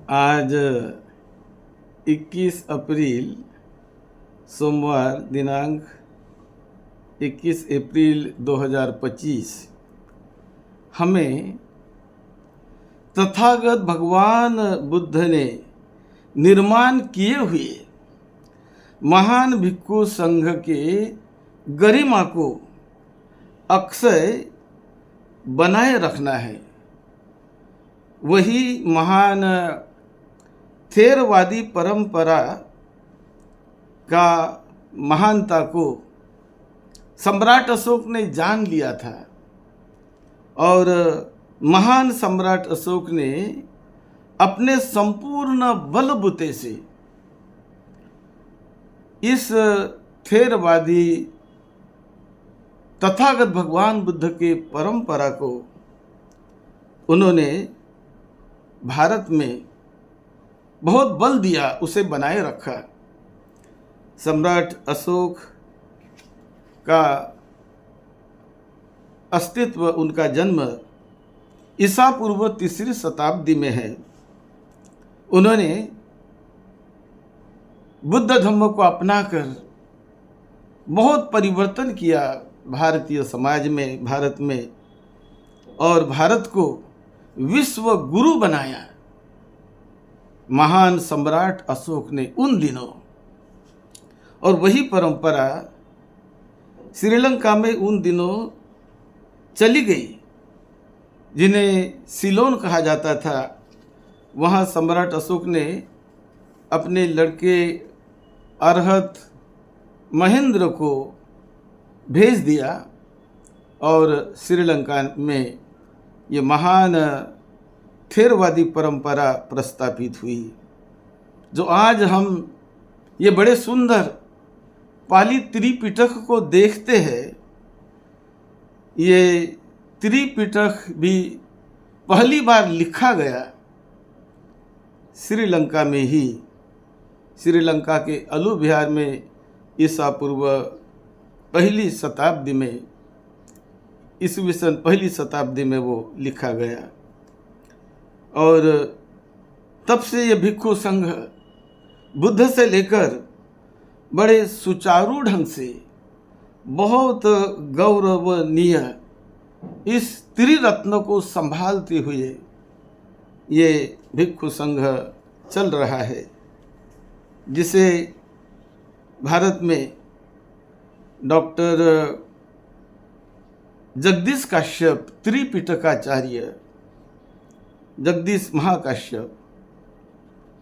आज 21 अप्रैल सोमवार दिनांक 21 अप्रैल 2025 हमें तथागत भगवान बुद्ध ने निर्माण किए हुए महान भिक्षु संघ के गरिमा को अक्षय बनाए रखना है। वही महान थेरवादी परंपरा का महानता को सम्राट अशोक ने जान लिया था और महान सम्राट अशोक ने अपने संपूर्ण बलबूते से इस थेरवादी तथागत भगवान बुद्ध के परंपरा को उन्होंने भारत में बहुत बल दिया, उसे बनाए रखा। सम्राट अशोक का अस्तित्व, उनका जन्म ईसा पूर्व 3री शताब्दी में है। उन्होंने बुद्ध धर्म को अपनाकर बहुत परिवर्तन किया भारतीय समाज में, भारत में, और भारत को विश्व गुरु बनाया महान सम्राट अशोक ने उन दिनों। और वही परंपरा श्रीलंका में उन दिनों चली गई, जिन्हें सिलोन कहा जाता था। वहाँ सम्राट अशोक ने अपने लड़के अरहत महेंद्र को भेज दिया और श्रीलंका में ये महान थेरवादी परंपरा प्रस्थापित हुई, जो आज हम ये बड़े सुंदर पाली त्रिपिटक को देखते हैं। ये त्रिपिटक भी पहली बार लिखा गया श्रीलंका में ही, श्रीलंका के अलू विहार में ईसा पूर्व 1ली शताब्दी में, ईस्वी सन 1ली शताब्दी में वो लिखा गया। और तब से ये भिक्षु संघ बुद्ध से लेकर बड़े सुचारू ढंग से, बहुत गौरवनीय इस त्रिरत्न को संभालते हुए ये भिक्षु संघ चल रहा है, जिसे भारत में डॉक्टर जगदीश काश्यप, त्रिपिटकाचार्य जगदीश महाकाश्यप,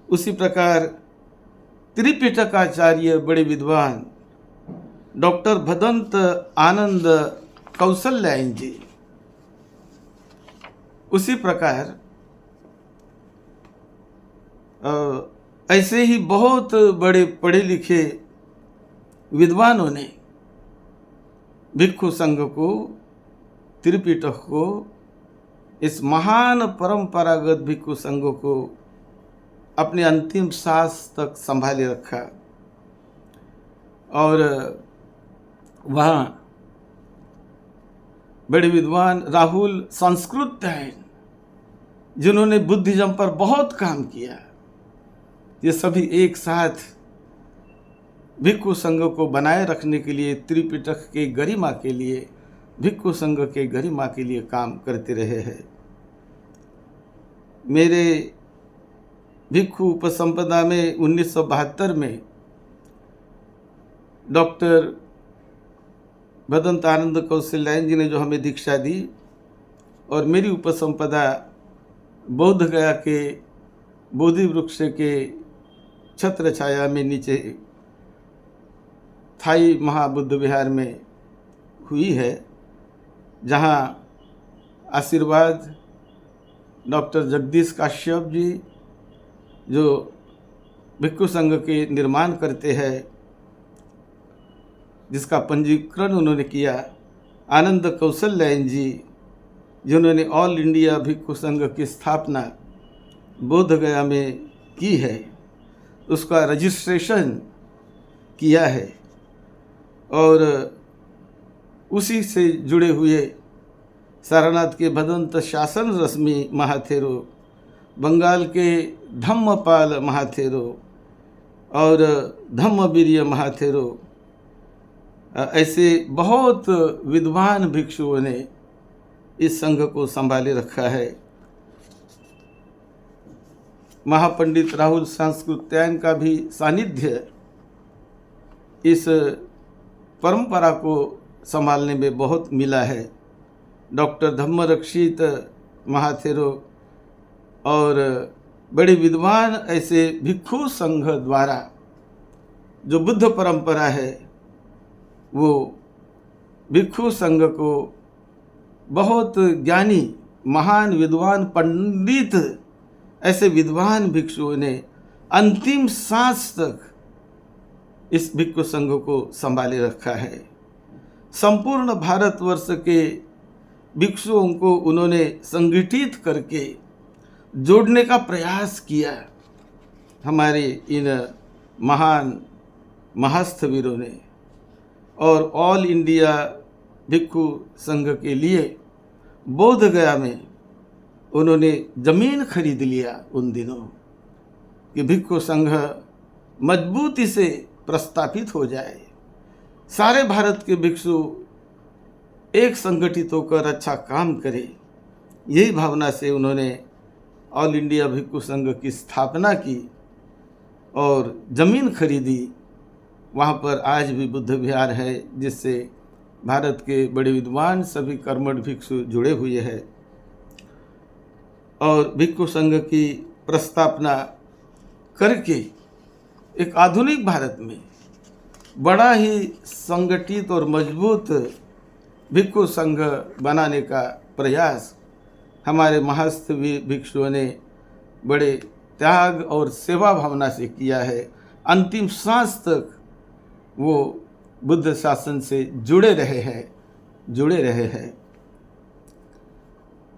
उसी प्रकार त्रिपिटकाचार्य बड़े विद्वान डॉक्टर भदंत आनंद कौशल्यायन जी, उसी प्रकार ऐसे ही बहुत बड़े पढ़े लिखे विद्वानों ने भिक्षु संघ को, त्रिपिटक को, इस महान परंपरागत भिक्षु संघ को अपने अंतिम सांस तक संभाले रखा। और वहाँ बड़े विद्वान राहुल संस्कृत्यायन, जिन्होंने बुद्धिज्म पर बहुत काम किया, ये सभी एक साथ भिक्षु संघ को बनाए रखने के लिए, त्रिपिटक के गरिमा के लिए, भिक्षु संघ के गरिमा के लिए काम करते रहे हैं। मेरे भिक्षु उपसंपदा में 1972 में डॉक्टर भदंत आनंद कौशल्यायन जी ने जो हमें दीक्षा दी, और मेरी उपसंपदा बोध गया के बोधि वृक्ष के छत्र छाया में नीचे थाई महाबुद्ध विहार में हुई है, जहाँ आशीर्वाद डॉक्टर जगदीश काश्यप जी, जो भिक्षु संघ के निर्माण करते हैं, जिसका पंजीकरण उन्होंने किया, आनंद कौशल्यायन जी, जिन्होंने ऑल इंडिया भिक्षु संघ की स्थापना बोध गया में की है, उसका रजिस्ट्रेशन किया है, और उसी से जुड़े हुए सारनाथ के भदंत शासन रश्मि महाथेरो, बंगाल के धम्मपाल महाथेरो और धम्मवीर्य महाथेरो, ऐसे बहुत विद्वान भिक्षुओं ने इस संघ को संभाले रखा है। महापंडित राहुल सांस्कृत्यायन का भी सानिध्य इस परंपरा को संभालने में बहुत मिला है। डॉक्टर धम्मरक्षित महाथेरो और बड़े विद्वान ऐसे भिक्षु संघ द्वारा जो बुद्ध परंपरा है, वो भिक्षु संघ को बहुत ज्ञानी महान विद्वान पंडित ऐसे विद्वान भिक्षुओं ने अंतिम सांस तक इस भिक्षु संघ को संभाले रखा है। संपूर्ण भारतवर्ष के भिक्षुओं को उन्होंने संगठित करके जोड़ने का प्रयास किया। हमारे इन महान महास्थवीरों ने, और ऑल इंडिया भिक्षु संघ के लिए बोध गया में उन्होंने जमीन खरीद लिया उन दिनों कि भिक्षु संघ मजबूती से प्रस्थापित हो जाए, सारे भारत के भिक्षु एक संगठित होकर अच्छा काम करें। यही भावना से उन्होंने ऑल इंडिया भिक्षु संघ की स्थापना की और ज़मीन खरीदी। वहाँ पर आज भी बुद्ध विहार है, जिससे भारत के बड़े विद्वान सभी कर्मठ भिक्षु जुड़े हुए हैं। और भिक्षु संघ की प्रस्थापना करके एक आधुनिक भारत में बड़ा ही संगठित और मजबूत भिक्षु संघ बनाने का प्रयास हमारे महास्थवी भिक्षुओं ने बड़े त्याग और सेवा भावना से किया है। अंतिम सांस तक वो बुद्ध शासन से जुड़े रहे हैं।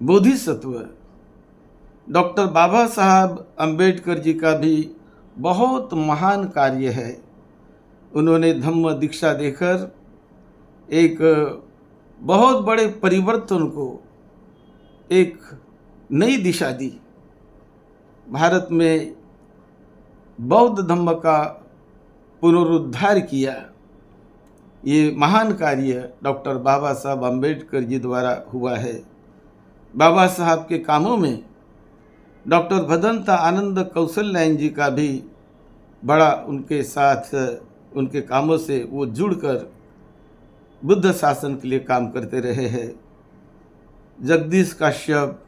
बोधिसत्व डॉक्टर बाबा साहब अम्बेडकर जी का भी बहुत महान कार्य है। उन्होंने धम्म दीक्षा देकर एक बहुत बड़े परिवर्तन को एक नई दिशा दी। भारत में बौद्ध धम्म का पुनरुद्धार किया। ये महान कार्य डॉक्टर बाबा साहब अम्बेडकर जी द्वारा हुआ है। बाबा साहब के कामों में डॉक्टर भदंता आनंद कौशल्यायन जी का भी बड़ा उनके साथ उनके कामों से वो जुड़कर बुद्ध शासन के लिए काम करते रहे हैं। जगदीश काश्यप,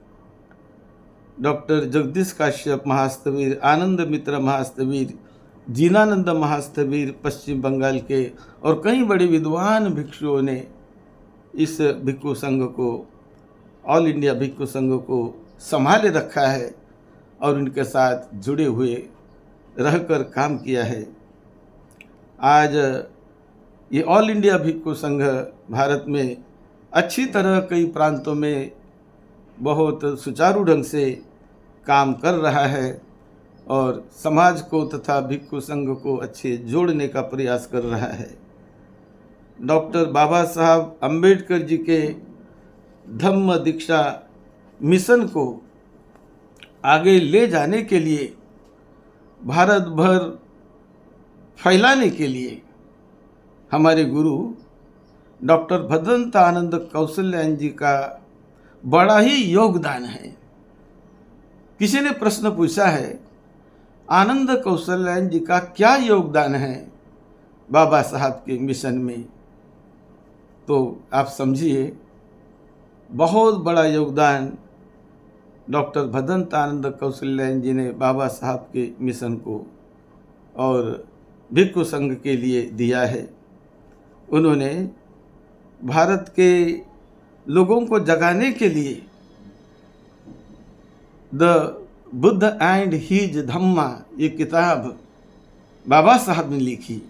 डॉक्टर जगदीश काश्यप महास्थवीर, आनंद मित्र महास्थवीर, जीनानंद महास्थवीर पश्चिम बंगाल के, और कई बड़े विद्वान भिक्षुओं ने इस भिक्षु संघ को, ऑल इंडिया भिक्षु संघ को संभाले रखा है और उनके साथ जुड़े हुए रहकर काम किया है। आज ये ऑल इंडिया भिक्षु संघ भारत में अच्छी तरह कई प्रांतों में बहुत सुचारू ढंग से काम कर रहा है और समाज को तथा भिक्षु संघ को अच्छे जोड़ने का प्रयास कर रहा है। डॉक्टर बाबा साहब अम्बेडकर जी के धम्म दीक्षा मिशन को आगे ले जाने के लिए, भारत भर फैलाने के लिए हमारे गुरु डॉक्टर भदंता आनंद कौशल्यायन जी का बड़ा ही योगदान है। किसी ने प्रश्न पूछा है, आनंद कौशल्यायन जी का क्या योगदान है बाबा साहब के मिशन में? तो आप समझिए, बहुत बड़ा योगदान डॉक्टर भदंता आनंद कौशल्यायन जी ने बाबा साहब के मिशन को और भिक्षु संघ के लिए दिया है। उन्होंने भारत के लोगों को जगाने के लिए द बुद्ध एंड हीज धम्मा, ये किताब बाबा साहब ने लिखी।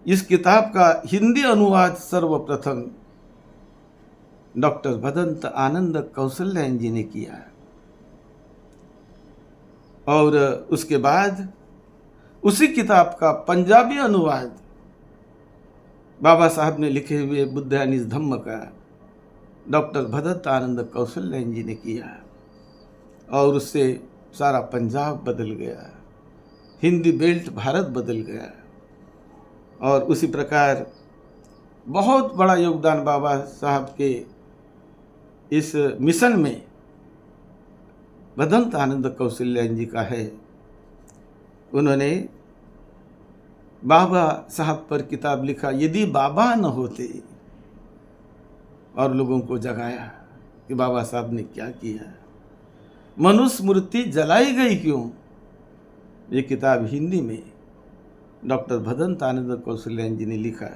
इस किताब का हिंदी अनुवाद सर्वप्रथम डॉक्टर भदंत आनंद कौशल्यायन जी ने किया और उसके बाद उसी किताब का पंजाबी अनुवाद बाबा साहब ने लिखे हुए बुद्ध एंड हीज धम्म का डॉक्टर भदंत आनंद कौशल्यायन जी ने किया। और उससे सारा पंजाब बदल गया, हिंदी बेल्ट भारत बदल गया। और उसी प्रकार बहुत बड़ा योगदान बाबा साहब के इस मिशन में भदंत आनंद कौशल्यान जी का है। उन्होंने बाबा साहब पर किताब लिखा, यदि बाबा न होते, और लोगों को जगाया कि बाबा साहब ने क्या किया, मनुस्मृति जलाई गई क्यों। ये किताब हिंदी में डॉक्टर भदंत आनंद कौशल्यान जी ने लिखा।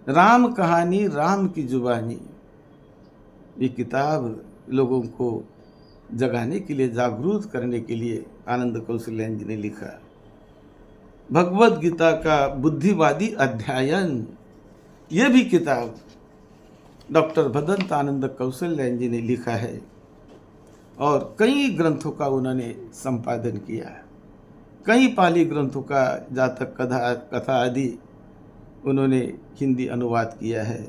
राम कहानी राम की जुबानी, ये किताब लोगों को जगाने के लिए, जागरूक करने के लिए आनंद कौशल्यान जी ने लिखा। भगवत गीता का बुद्धिवादी अध्ययन, ये भी किताब डॉक्टर भदंत आनंद कौशल्यान जी ने लिखा है। और कई ग्रंथों का उन्होंने संपादन किया है। कई पाली ग्रंथों का जातक कथा आदि उन्होंने हिंदी अनुवाद किया है।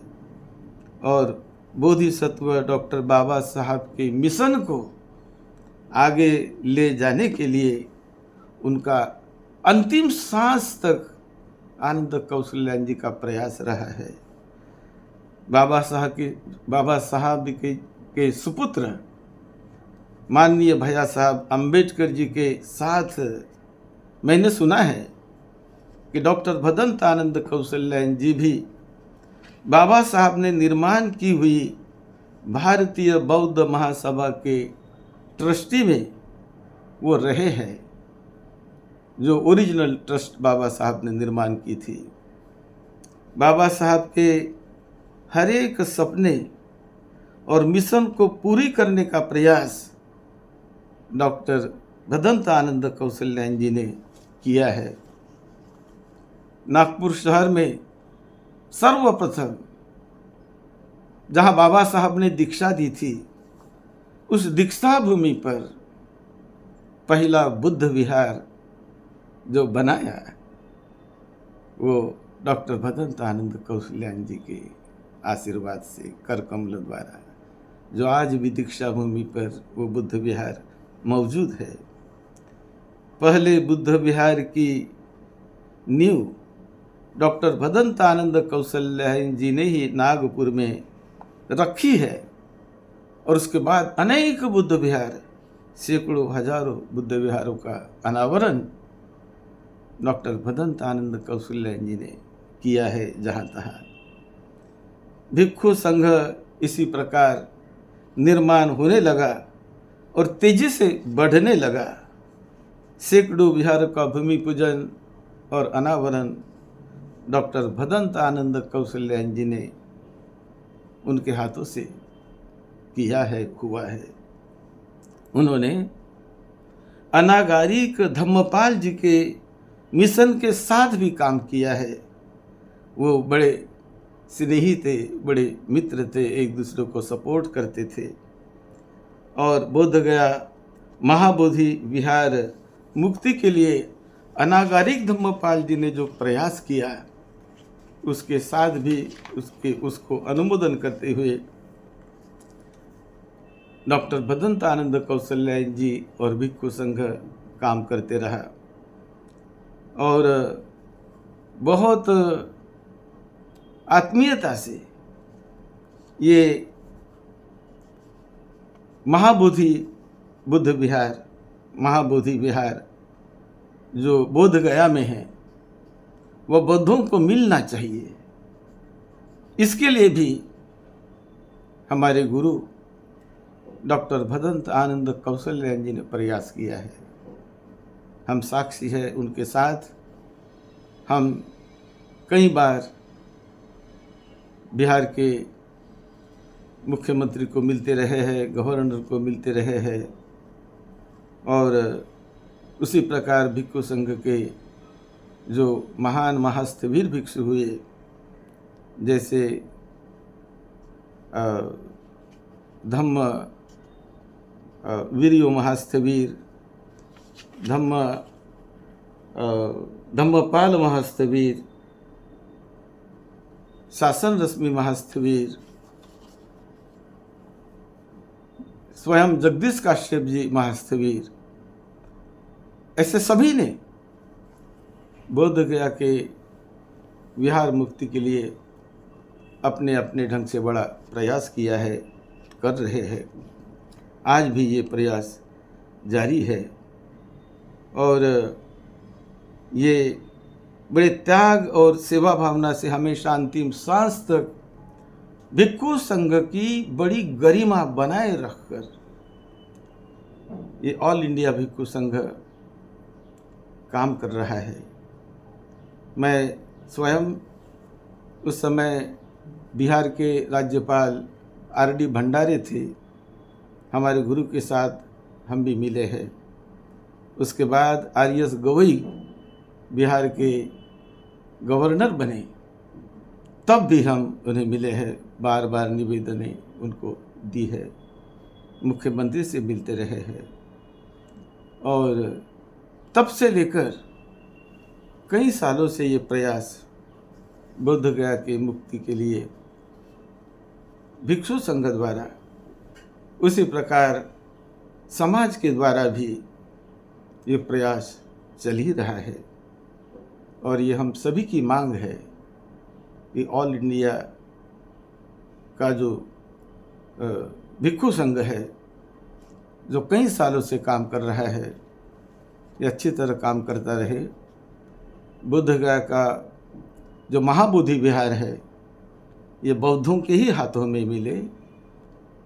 और बोधिसत्व डॉक्टर बाबा साहब के मिशन को आगे ले जाने के लिए उनका अंतिम सांस तक आनंद कौशल्यान जी का प्रयास रहा है। बाबा साहब के सुपुत्र माननीय भैया साहब अंबेडकर जी के साथ मैंने सुना है कि डॉक्टर भदंत आनंद कौशल्यान जी भी बाबा साहब ने निर्माण की हुई भारतीय बौद्ध महासभा के ट्रस्टी में वो रहे हैं, जो ओरिजिनल ट्रस्ट बाबा साहब ने निर्माण की थी। बाबा साहब के हर एक सपने और मिशन को पूरी करने का प्रयास डॉक्टर भदंत आनंद कौशल्यान जी ने किया है। नागपुर शहर में सर्वप्रथम जहां बाबा साहब ने दीक्षा दी थी, उस दीक्षा भूमि पर पहला बुद्ध विहार जो बनाया, वो डॉक्टर भदंत आनंद कौशल्यान जी के आशीर्वाद से, कर कमल द्वारा, जो आज भी दीक्षा भूमि पर वो बुद्ध विहार मौजूद है। पहले बुद्ध विहार की नींव डॉक्टर भदंत आनंद कौशल्यान जी ने ही नागपुर में रखी है। और उसके बाद अनेक बुद्ध विहार, सैकड़ों हजारों बुद्ध विहारों का अनावरण डॉक्टर भदंत आनंद कौशल्यान जी ने किया है जहाँ तहाँ। भिक्षु संघ इसी प्रकार निर्माण होने लगा और तेजी से बढ़ने लगा। सैकड़ों विहार का भूमि पूजन और अनावरण डॉक्टर भदंत आनंद कौशल्यान जी ने उनके हाथों से किया है, हुआ है। उन्होंने अनागारिक धम्मपाल जी के मिशन के साथ भी काम किया है। वो बड़े स्नेही थे, बड़े मित्र थे, एक दूसरे को सपोर्ट करते थे। और बोधगया महाबोधि विहार मुक्ति के लिए अनागारिक धम्मपाल जी ने जो प्रयास किया, उसके साथ भी उसको अनुमोदन करते हुए डॉक्टर भदंत आनंद कौशल्यान जी और भिक्षु संघ काम करते रहा। और बहुत आत्मीयता से ये महाबोधि बुद्ध विहार, महाबोधि विहार जो बोध गया में है, वह बौद्धों को मिलना चाहिए। इसके लिए भी हमारे गुरु डॉक्टर भदंत आनंद कौशल्यान जी ने प्रयास किया है। हम साक्षी है उनके साथ। हम कई बार बिहार के मुख्यमंत्री को मिलते रहे हैं, गवर्नर को मिलते रहे हैं। और उसी प्रकार भिक्षु संघ के जो महान महास्थवीर भिक्षु हुए, जैसे धम्म वीर्यो महास्थवीर, धम्मपाल महास्थवीर, शासन रश्मि महास्थवीर, स्वयं जगदीश काश्यप जी महास्थवीर, ऐसे सभी ने बोध गया के विहार मुक्ति के लिए अपने अपने ढंग से बड़ा प्रयास किया है, कर रहे हैं। आज भी ये प्रयास जारी है और ये बड़े त्याग और सेवा भावना से हमेशा अंतिम सांस तक भिक्षु संघ की बड़ी गरिमा बनाए रखकर ये ऑल इंडिया भिक्षु संघ काम कर रहा है। मैं स्वयं उस समय बिहार के राज्यपाल आर.डी. भंडारे थे, हमारे गुरु के साथ हम भी मिले हैं। उसके बाद आर.एस. गवई बिहार के गवर्नर बने, तब भी हम उन्हें मिले हैं, बार बार निवेदनें उनको दी है, मुख्यमंत्री से मिलते रहे हैं। और तब से लेकर कई सालों से ये प्रयास बोध गया के मुक्ति के लिए भिक्षु संघ द्वारा, उसी प्रकार समाज के द्वारा भी ये प्रयास चल ही रहा है। और ये हम सभी की मांग है कि ऑल इंडिया का जो भिक्षु संघ है, जो कई सालों से काम कर रहा है, ये अच्छी तरह काम करता रहे। बुद्ध गया का जो महाबोधि विहार है, ये बौद्धों के ही हाथों में मिले,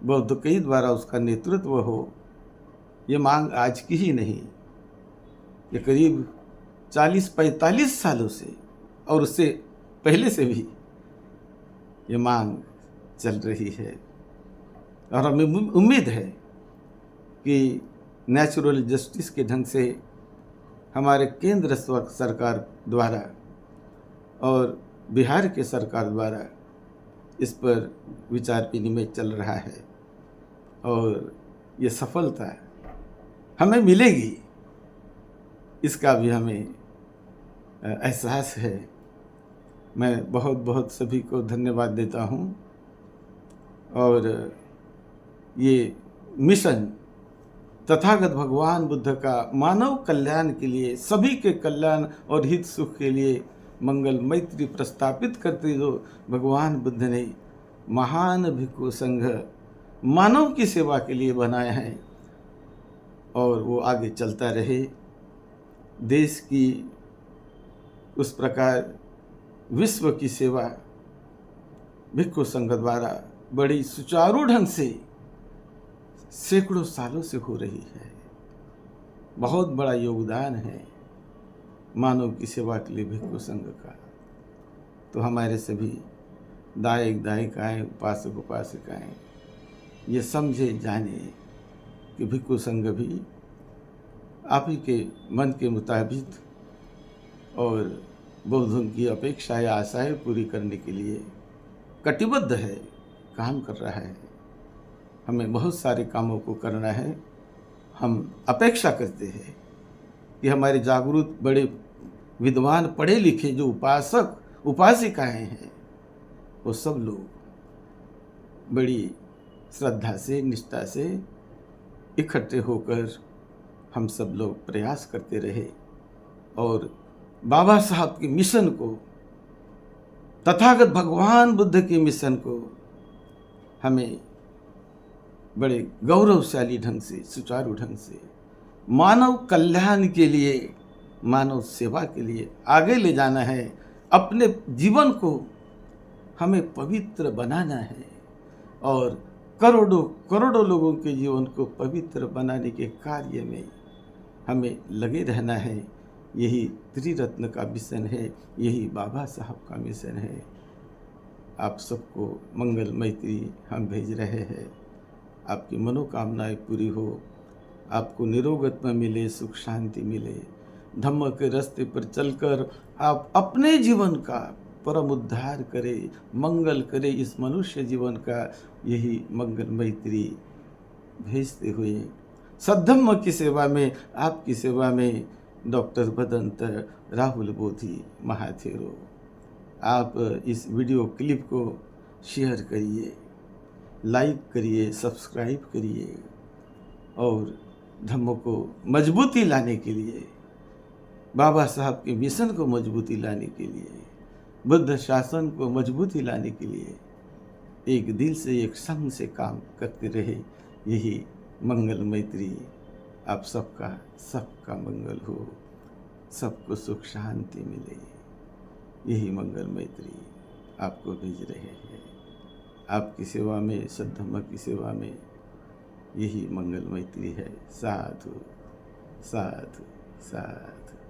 बौद्ध के ही द्वारा उसका नेतृत्व हो, ये मांग आज की ही नहीं, ये करीब 40-45 सालों से और उससे पहले से भी ये मांग चल रही है। और हमें उम्मीद है कि नेचुरल जस्टिस के ढंग से हमारे केंद्र सरकार द्वारा और बिहार के सरकार द्वारा इस पर विचार विनिमय चल रहा है और ये सफलता हमें मिलेगी, इसका भी हमें एहसास है। मैं बहुत बहुत सभी को धन्यवाद देता हूँ। और ये मिशन तथागत भगवान बुद्ध का मानव कल्याण के लिए, सभी के कल्याण और हित सुख के लिए मंगल मैत्री प्रस्थापित करते जो भगवान बुद्ध ने महान भिक्षु संघ मानव की सेवा के लिए बनाया है, और वो आगे चलता रहे। देश की उस प्रकार विश्व की सेवा भिक्षु संघ द्वारा बड़ी सुचारू ढंग से सैकड़ों सालों से हो रही है। बहुत बड़ा योगदान है मानव की सेवा के लिए भिक्षु संघ का। तो हमारे सभी दायक दायिकाएँ, उपासक उपासिकाएँ ये समझे जाने कि भिक्षु संघ भी आप ही के मन के मुताबिक और बौद्धों की अपेक्षा या आशाएं पूरी करने के लिए कटिबद्ध है, काम कर रहा है। हमें बहुत सारे कामों को करना है। हम अपेक्षा करते हैं कि हमारे जागरूक बड़े विद्वान पढ़े लिखे जो उपासक उपासिकाएं हैं, वो सब लोग बड़ी श्रद्धा से, निष्ठा से इकट्ठे होकर हम सब लोग प्रयास करते रहे और बाबा साहब के मिशन को, तथागत भगवान बुद्ध के मिशन को हमें बड़े गौरवशाली ढंग से, सुचारू ढंग से मानव कल्याण के लिए, मानव सेवा के लिए आगे ले जाना है। अपने जीवन को हमें पवित्र बनाना है और करोड़ों करोड़ों लोगों के जीवन को पवित्र बनाने के कार्य में हमें लगे रहना है। यही त्रिरत्न का मिशन है, यही बाबा साहब का मिशन है। आप सबको मंगल मैत्री हम भेज रहे हैं। आपकी मनोकामनाएं पूरी हो, आपको निरोगत्व मिले, सुख शांति मिले, धम्म के रास्ते पर चलकर आप अपने जीवन का परम उद्धार करें, मंगल करें इस मनुष्य जीवन का, यही मंगल मैत्री भेजते हुए सद्धम्म की सेवा में, आपकी सेवा में डॉक्टर भदंत राहुल बोधि महाथेरो। आप इस वीडियो क्लिप को शेयर करिए, लाइक करिए, सब्सक्राइब करिए और धम्म को मजबूती लाने के लिए, बाबा साहब के मिशन को मजबूती लाने के लिए, बुद्ध शासन को मजबूती लाने के लिए एक दिल से, एक संग से काम करते रहे। यही मंगल मैत्री। आप सबका मंगल हो, सबको सुख शांति मिले। यही मंगल मैत्री आपको भेज रहे हैं। आपकी सेवा में, सद्धम्म की सेवा में यही मंगल मैत्री है। साधु साधु साधु।